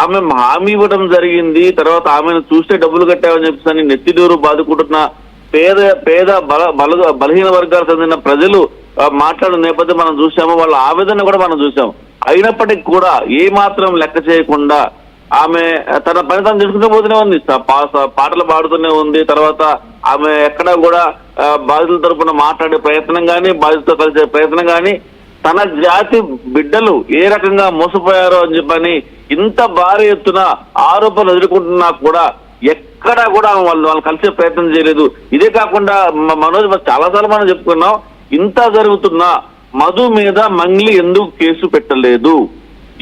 ఆమె హామీ ఇవ్వడం జరిగింది, తర్వాత ఆమెను చూస్తే డబ్బులు కట్టామని చెప్పేసి నెత్తిడూరు బాదుకుంటున్న పేద బలహీన వర్గాలకు చెందిన ప్రజలు మాట్లాడిన నేపథ్యం మనం చూసాము. వాళ్ళ ఆవేదన కూడా మనం చూసాము. అయినప్పటికీ కూడా ఏ మాత్రం లెక్క చేయకుండా ఆమె తన పని తను చేసుకుంటూ పోతూనే ఉంది, పాటలు పాడుతూనే ఉంది. తర్వాత ఆమె ఎక్కడా కూడా బాధితుల తరపున మాట్లాడే ప్రయత్నం కానీ, బాధితులతో కలిసే ప్రయత్నం కానీ, తన జాతి బిడ్డలు ఏ రకంగా మోసపోయారో అని చెప్పని ఇంత భారీ ఎత్తున ఆరోపణలు ఎదుర్కొంటున్నా కూడా ఎక్కడా కూడా వాళ్ళు కలిసే ప్రయత్నం చేయలేదు. ఇదే కాకుండా మనోజ్ చాలాసార్లు మనం చెప్పుకున్నాం, ఇంత జరుగుతున్నా మధు మీద మంగ్లీ ఎందుకు కేసు పెట్టలేదు,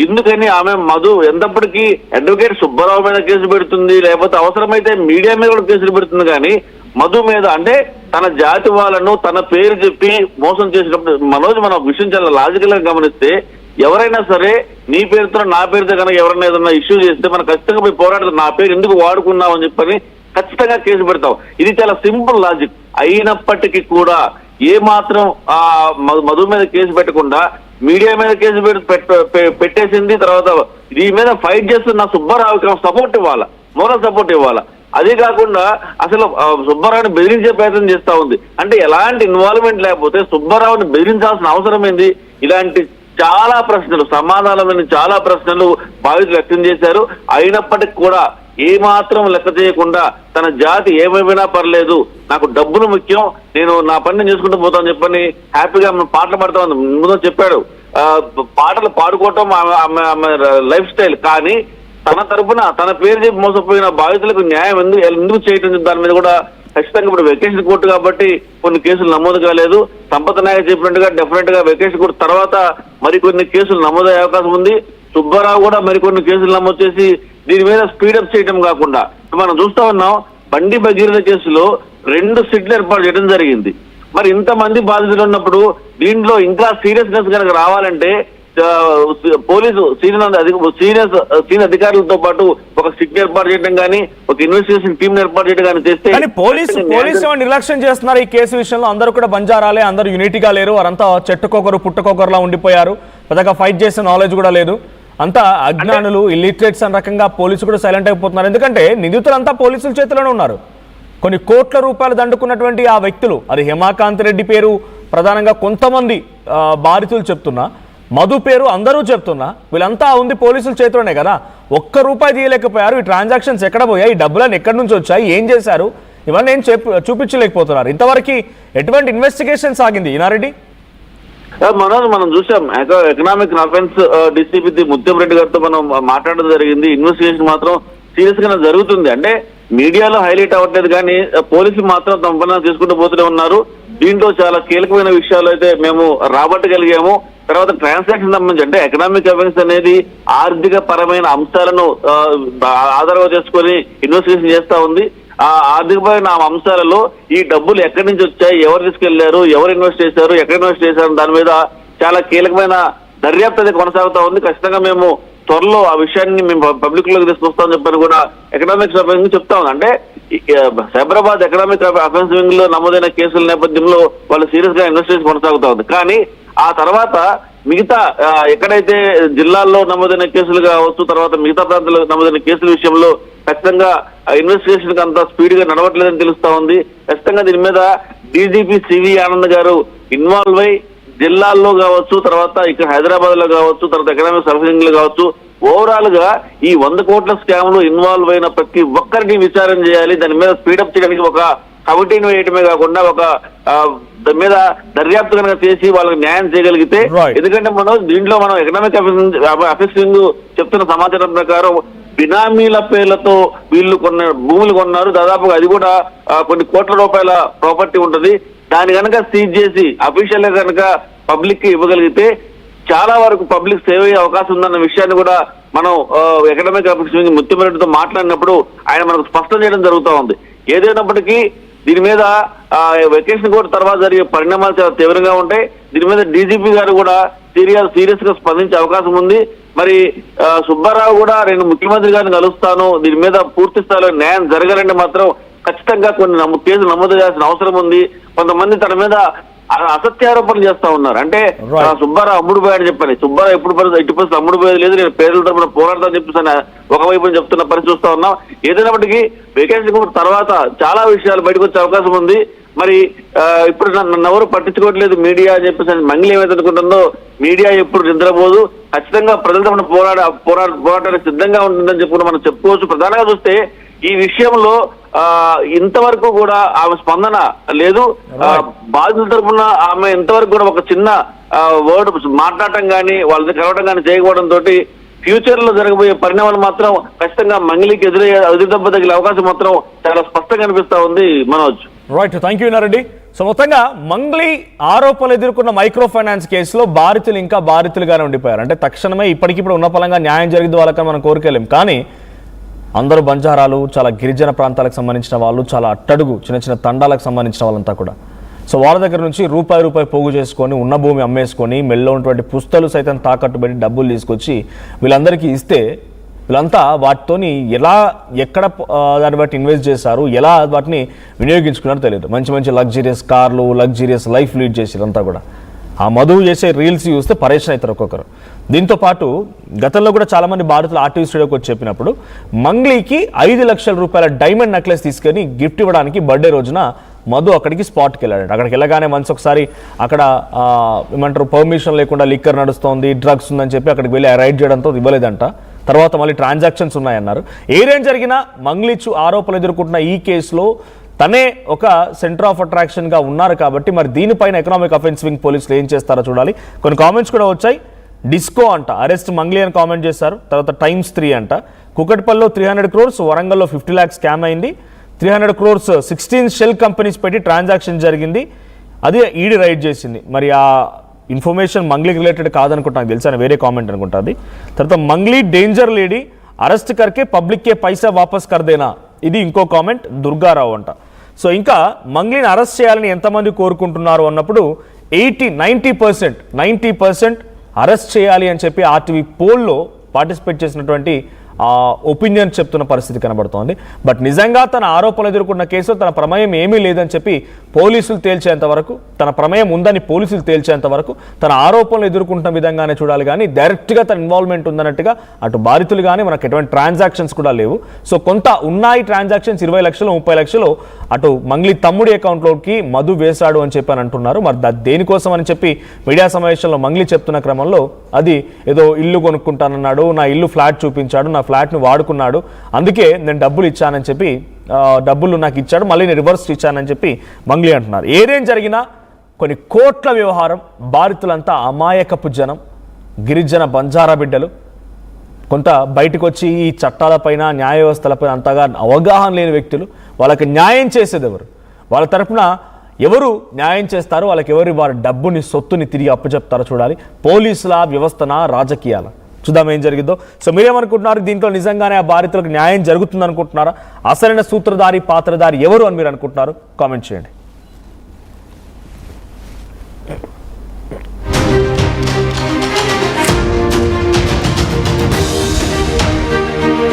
ఎందుకని ఆమె మధు ఎంతప్పటికీ అడ్వకేట్ సుబ్బారావు మీద కేసు పెడుతుంది, లేకపోతే అవసరమైతే మీడియా మీద కూడా కేసులు పెడుతుంది. కానీ మధు మీద అంటే తన జాతి వాళ్ళను తన పేరు చెప్పి మోసం చేసినప్పుడు మనోజ్ మనం ఒక విషయం చాలా లాజికల్ గా గమనిస్తే, ఎవరైనా సరే నీ పేరుతో నా పేరుతో కనుక ఎవరైనా ఏదైనా ఇష్యూ చేస్తే మనం ఖచ్చితంగా పోయి పోరాడతాం, నా పేరు ఎందుకు వాడుకున్నావు అని చెప్పని ఖచ్చితంగా కేసు పెడతాం. ఇది చాలా సింపుల్ లాజిక్. అయినప్పటికీ కూడా ఏ మాత్రం మధు మీద కేసు పెట్టకుండా మీడియా మీద కేసు పెట్టేసింది. తర్వాత దీని మీద ఫైట్ చేస్తున్న సుబ్బారావుకి సపోర్ట్ ఇవ్వాలా, మోరల్ సపోర్ట్ ఇవ్వాలా. అదే కాకుండా అసలు సుబ్బారావుని బెదిరించే ప్రయత్నం చేస్తా ఉంది. అంటే ఎలాంటి ఇన్వాల్వ్మెంట్ లేకపోతే సుబ్బారావుని బెదిరించాల్సిన అవసరం ఏంది? ఇలాంటి చాలా ప్రశ్నలు, సమాధానమైన చాలా ప్రశ్నలు బాధితులు వ్యక్తం చేశారు. అయినప్పటికీ కూడా ఏ మాత్రం లెక్క చేయకుండా తన జాతి ఏమైనా పర్లేదు, నాకు డబ్బులు ముఖ్యం, నేను నా పని చేసుకుంటూ పోతాను చెప్పని హ్యాపీగా పాటలు పాడుతూ ఉంది. ముందు చెప్పాడు, పాటలు పాడుకోవటం ఆమె లైఫ్ స్టైల్. కానీ తన తరపున తన పేరు చెప్పి మోసపోయిన బాధితులకు న్యాయం ఎందుకు చేయటం, దాని మీద కూడా ఖచ్చితంగా ఇప్పుడు వెకేషన్ కోర్టు కాబట్టి కొన్ని కేసులు నమోదు కాలేదు. సంపత్ నాయక్ చెప్పినట్టుగా డెఫినెట్ గా వెకేషన్ కోర్టు తర్వాత మరికొన్ని కేసులు నమోదయ్యే అవకాశం ఉంది. సుబ్బారావు కూడా మరికొన్ని కేసులు నమోదు చేసి దీని మీద స్పీడప్ చేయడం కాకుండా మనం చూస్తా ఉన్నాం, బండి భగీరథ కేసులో 2 సిట్లు ఏర్పాటు చేయడం జరిగింది. మరి ఇంతమంది బాధితులు ఉన్నప్పుడు దీంట్లో ఇంకా సీరియస్నెస్ కనుక రావాలంటే పోలీసు సీనియర్ అధికారులతో పాటు ఒక సిట్ ఏర్పాటు చేయడం కానీ, ఒక ఇన్వెస్టిగేషన్ టీం ఏర్పాటు చేయడం కానీ చేస్తే. పోలీసు నిర్లక్ష్యం చేస్తున్నారు ఈ కేసు విషయంలో. అందరూ కూడా బంజారాలే, అందరూ యూనిటీగా లేరు, వారంతా చెట్టుకొకరు పుట్టుకొకరులా ఉండిపోయారు, పెద్దగా ఫైట్ చేసే నాలెడ్జ్ కూడా లేదు, అంతా అజ్ఞానులు, ఇల్లిటరేట్స్ అనే రకంగా పోలీసు కూడా సైలెంట్ అయిపోతున్నారు. ఎందుకంటే నిందితులంతా పోలీసుల చేతిలోనే ఉన్నారు. కొన్ని కోట్ల రూపాయలు దండుకున్నటువంటి ఆ వ్యక్తులు, అది హేమాకాంత్ రెడ్డి పేరు ప్రధానంగా కొంతమంది బాధితులు చెప్తున్నా, మధు పేరు అందరూ చెప్తున్నా, వీళ్ళంతా ఉంది పోలీసుల చేతిలోనే కదా. ₹1 తీయలేకపోయారు. ఈ ట్రాన్సాక్షన్స్ ఎక్కడ పోయాయి, ఈ డబ్బులను ఎక్కడి నుంచి వచ్చాయి, ఏం చేశారు, ఇవన్నీ ఏం చూపించలేకపోతున్నారు. ఇంతవరకు ఎటువంటి ఇన్వెస్టిగేషన్ సాగింది ఈనారెడ్డి? మనోజ్ మనం చూసాం, ఎకనామిక్ అఫెన్స్ డీసీపీ ముత్యం రెడ్డి గారితో మనం మాట్లాడడం జరిగింది. ఇన్వెస్టిగేషన్ మాత్రం సీరియస్ గా జరుగుతుంది. అంటే మీడియాలో హైలైట్ అవ్వట్లేదు కానీ పోలీసులు మాత్రం తమ పని చేసుకుంటూ పోతూనే ఉన్నారు. దీంట్లో చాలా కీలకమైన విషయాలు అయితే మేము రాబట్టగలిగాము. తర్వాత ట్రాన్సాక్షన్ సంబంధించి అంటే ఎకనామిక్ అఫెన్స్ అనేది ఆర్థిక పరమైన అంశాలను ఆధారంగా చేసుకొని ఇన్వెస్టిగేషన్ చేస్తా ఉంది. ఆ ఆర్థికపరమైన అంశాలలో ఈ డబ్బులు ఎక్కడి నుంచి వచ్చాయి, ఎవరు తీసుకెళ్లారు, ఎవరు ఇన్వెస్ట్ చేశారు, ఎక్కడ ఇన్వెస్ట్ చేశారు, దాని మీద చాలా కీలకమైన దర్యాప్తు అయితే కొనసాగుతా ఉంది. ఖచ్చితంగా మేము త్వరలో ఆ విషయాన్ని మేము పబ్లిక్ లోకి తీసుకొస్తామని చెప్పని కూడా ఎకనామిక్స్ అఫెన్స్ చెప్తా ఉంది. అంటే సైబరాబాద్ ఎకనామిక్ అఫెన్స్ వింగ్ లో నమోదైన కేసుల నేపథ్యంలో వాళ్ళు సీరియస్ గా ఇన్వెస్టిగేషన్ కొనసాగుతా ఉంది. కానీ ఆ తర్వాత మిగతా ఎక్కడైతే జిల్లాల్లో నమోదైన కేసులు కావచ్చు, తర్వాత మిగతా ప్రాంతాల్లో నమోదైన కేసుల విషయంలో ఖచ్చితంగా ఇన్వెస్టిగేషన్ అంతా స్పీడ్ గా నడవట్లేదని తెలుస్తా ఉంది. ఖచ్చితంగా దీని మీద డీజీపీ సివి ఆనంద్ గారు ఇన్వాల్వ్ అయి జిల్లాల్లో కావచ్చు, తర్వాత ఇక్కడ హైదరాబాద్ లో కావచ్చు, తర్వాత ఎకనామిక్ సర్వీసింగ్ లో కావచ్చు, ఓవరాల్ గా ఈ 100 కోట్ల స్కామ్ లో ఇన్వాల్వ్ అయిన ప్రతి ఒక్కరిని విచారణ చేయాలి. దాని మీద స్పీడప్ చేయడానికి ఒక కమిటీని వేయటమే కాకుండా ఒక దాని మీద దర్యాప్తు కనుక చేసి వాళ్ళకి న్యాయం చేయగలిగితే, ఎందుకంటే దీంట్లో మనం ఎకనామిక్ అఫెక్సింగ్ చెప్తున్న సమాచారం ప్రకారం బినామీల పేర్లతో వీళ్ళు భూములు కొన్నారు. దాదాపుగా అది కూడా కొన్ని కోట్ల రూపాయల ప్రాపర్టీ ఉంటుంది. దాన్ని కనుక సీజ్ చేసి అఫీషియల్ గా కనుక పబ్లిక్ కి ఇవ్వగలిగితే చాలా వరకు పబ్లిక్ సేవ్ అయ్యే అవకాశం ఉందన్న విషయాన్ని కూడా మనం ఎకనామిక్ అఫెక్సింగ్ ముత్యంరెడ్డితో మాట్లాడినప్పుడు ఆయన మనకు స్పష్టం చేయడం జరుగుతూ ఉంది. ఏదైనప్పటికీ దీని మీద వెకేషన్ కోర్టు తర్వాత జరిగే పరిణామాలు చాలా తీవ్రంగా ఉంటాయి. దీని మీద డీజీపీ గారు కూడా సీరియస్ గా స్పందించే అవకాశం ఉంది. మరి సుబ్బారావు కూడా నేను ముఖ్యమంత్రి గారిని కలుస్తాను, దీని మీద పూర్తి స్థాయిలో న్యాయం జరగాలంటే మాత్రం ఖచ్చితంగా కొన్ని కేసులు నమోదు చేయాల్సిన అవసరం ఉంది. కొంతమంది తన మీద అసత్యారోపణలు చేస్తా ఉన్నారు. అంటే సుబ్బారావు అమ్ముడు పోయాడు చెప్పాలి. సుబ్బారావు ఎట్టి పరిస్థితి అమ్ముడు పోయేది లేదు, నేను పేదల తరపున పోరాడతాను చెప్పేసి ఒకవైపు చెప్తున్న పరిస్థితి చూస్తా ఉన్నాం. ఏదైనప్పటికీ వేకెన్సీ తర్వాత చాలా విషయాలు బయటకు వచ్చే అవకాశం ఉంది. మరి ఇప్పుడు నన్ను ఎవరు పట్టించుకోవట్లేదు మీడియా అని చెప్పేసి మంగళి ఏమైతే అనుకుంటుందో, మీడియా ఎప్పుడు నిద్రపోదు, ఖచ్చితంగా ప్రజల తరపున పోరాటానికి సిద్ధంగా ఉంటుందని చెప్పి మనం చెప్పుకోవచ్చు. ప్రధానంగా చూస్తే ఈ విషయంలో ఇంతవరకు కూడా ఆమె స్పందన లేదు. బాధితుల తరఫున ఆమె ఇంతవరకు కూడా ఒక చిన్న వర్డ్ మాట్లాడటం కానీ వాళ్ళని కలవడం కానీ చేయకపోవడం తోటి ఫ్యూచర్ లో జరగబోయే పరిణామాలు మాత్రం ఖచ్చితంగా మంగళికి ఎదురు దెబ్బ తగిలే అవకాశం మాత్రం చాలా స్పష్టంగా కనిపిస్తా ఉంది Manoj. Right, thank you Nareddy. So మొత్తంగా మంగ్లీ ఆరోపణలు ఎదుర్కొన్న మైక్రో ఫైనాన్స్ కేసులో బాధితులు ఇంకా బాధితులుగానే ఉండిపోయారు. అంటే తక్షణమే ఇప్పటికిప్పుడు ఉన్న పలంగా న్యాయం జరిగింది వాళ్ళకని మనం కోరుకోలేం. కానీ అందరూ బంజారాలు, చాలా గిరిజన ప్రాంతాలకు సంబంధించిన వాళ్ళు, చాలా అట్టడుగు చిన్న చిన్న తండాలకు సంబంధించిన వాళ్ళంతా కూడా. సో వాళ్ళ దగ్గర నుంచి రూపాయి పోగు చేసుకొని ఉన్న భూమి అమ్మేసుకొని మెల్లో ఉన్నటువంటి పుస్తలు సైతం తాకట్టు పెట్టి డబ్బులు తీసుకొచ్చి వీళ్ళందరికీ ఇస్తే వీళ్ళంతా వాటితోని ఎలా ఎక్కడ దాన్ని బట్టి ఇన్వెస్ట్ చేశారు, ఎలా వాటిని వినియోగించుకున్నారో తెలియదు. మంచి లగ్జరియస్ కార్లు, లగ్జరియస్ లైఫ్ లీడ్ చేసారు అంతా కూడా. ఆ మధు చేసే రీల్స్ చూస్తే పరేషన్ అవుతారు ఒక్కొక్కరు. దీంతో పాటు గతంలో కూడా చాలామంది బాధితులు ఆర్టీవీ స్టూడియోకి వచ్చి చెప్పినప్పుడు మంగ్లీకి 5 లక్షల రూపాయల డైమండ్ నెక్లెస్ తీసుకొని గిఫ్ట్ ఇవ్వడానికి బర్త్డే రోజున మధు అక్కడికి స్పాట్కి వెళ్ళాడు. అక్కడికి వెళ్ళగానే మనసు ఒకసారి అక్కడ ఏమంటారు పర్మిషన్ లేకుండా లిక్కర్ నడుస్తోంది, డ్రగ్స్ ఉందని చెప్పి అక్కడికి వెళ్ళి రైడ్ చేయడంతో ఇవ్వలేదంట. తర్వాత మళ్ళీ ట్రాన్సాక్షన్స్ ఉన్నాయన్నారు. ఏదేం జరిగినా మంగ్లీచు ఆరోపణలు ఎదుర్కొంటున్న ఈ కేసులో తనే ఒక సెంటర్ ఆఫ్ అట్రాక్షన్గా ఉన్నారు కాబట్టి మరి దీనిపైన ఎకనామిక్ అఫెన్స్ వింగ్ పోలీసులు ఏం చేస్తారో చూడాలి. కొన్ని కామెంట్స్ కూడా వచ్చాయి. డిస్కో అంట, అరెస్ట్ మంగ్లీ అని కామెంట్ చేశారు. తర్వాత Times3 అంట, కుకట్పల్లిలో 300 crores, వరంగల్లో 50 lakhs స్కామ్ అయింది, 300 crores 16 షెల్ కంపెనీస్ పెట్టి ట్రాన్సాక్షన్ జరిగింది, అది ఈడీ రైడ్ చేసింది. మరి ఆ ఇన్ఫర్మేషన్ మంగ్లీకి రిలేటెడ్ కాదనుకుంటాను, తెలుసా, వేరే కామెంట్ అనుకుంటుంది. తర్వాత మంగ్లీ డేంజర్ లేడీ, అరెస్ట్ కర్కే పబ్లిక్కే పైసా వాపస్ కర్దేనా, ఇది ఇంకో కామెంట్ దుర్గారావు అంట. సో ఇంకా మంగ్లీని అరెస్ట్ చేయాలని ఎంతమంది కోరుకుంటున్నారు అన్నప్పుడు 90% అరెస్ట్ చేయాలి అని చెప్పి ఆర్టీవీ పోల్లో పార్టిసిపేట్ చేసినటువంటి ఒపీనియన్ చెప్తున్న పరిస్థితి కనబడుతోంది. బట్ నిజంగా తన ఆరోపణలు ఎదుర్కొన్న కేసులో తన ప్రమేయం ఏమీ లేదని చెప్పి పోలీసులు తేల్చేంత వరకు, తన ప్రమేయం ఉందని పోలీసులు తేల్చేంత వరకు తన ఆరోపణలు ఎదుర్కొంటున్న విధంగానే చూడాలి. కానీ డైరెక్ట్గా తన ఇన్వాల్వ్మెంట్ ఉందన్నట్టుగా అటు బాధితులు కానీ మనకు ఎటువంటి ట్రాన్సాక్షన్స్ కూడా లేవు. సో కొంత ఉన్నాయి ట్రాన్సాక్షన్స్, 20 లక్షలు 30 లక్షలు అటు మంగ్లీ తమ్ముడి అకౌంట్లోకి మధు వేశాడు అని చెప్పి అని అంటున్నారు. మరి దేనికోసం అని చెప్పి మీడియా సమావేశంలో మంగ్లీ చెప్తున్న క్రమంలో అది ఏదో ఇల్లు కొనుక్కుంటానన్నాడు, నా ఇల్లు ఫ్లాట్ చూపించాడు, నా ఫ్లాట్ను వాడుకున్నాడు, అందుకే నేను డబ్బులు ఇచ్చానని చెప్పి డబ్బులు నాకు ఇచ్చాడు, మళ్ళీ నేను రివర్స్ ఇచ్చానని చెప్పి మంగ్లీ అంటున్నారు. ఏదేం జరిగినా కొన్ని కోట్ల వ్యవహారం, బాధితులంతా అమాయకపు జనం, గిరిజన బంజారా బిడ్డలు, కొంత బయటకు వచ్చి ఈ చట్టాలపైన న్యాయ వ్యవస్థలపైన అంతగా అవగాహన లేని వ్యక్తులు. వాళ్ళకి న్యాయం చేసేది ఎవరు, వాళ్ళ తరఫున ఎవరు న్యాయం చేస్తారో వాళ్ళకి వారి డబ్బుని సొత్తుని తిరిగి అప్పచెప్తారో చూడాలి. పోలీసుల వ్యవస్థన, రాజకీయాల, చూద్దాం ఏం జరిగిందో. సో మీరేమనుకుంటున్నారు, దీంట్లో నిజంగానే ఆ బాధితులకు న్యాయం జరుగుతుంది అనుకుంటున్నారా, అసలైన సూత్రధారి పాత్రధారి ఎవరు అని మీరు అనుకుంటున్నారు, కామెంట్ చేయండి.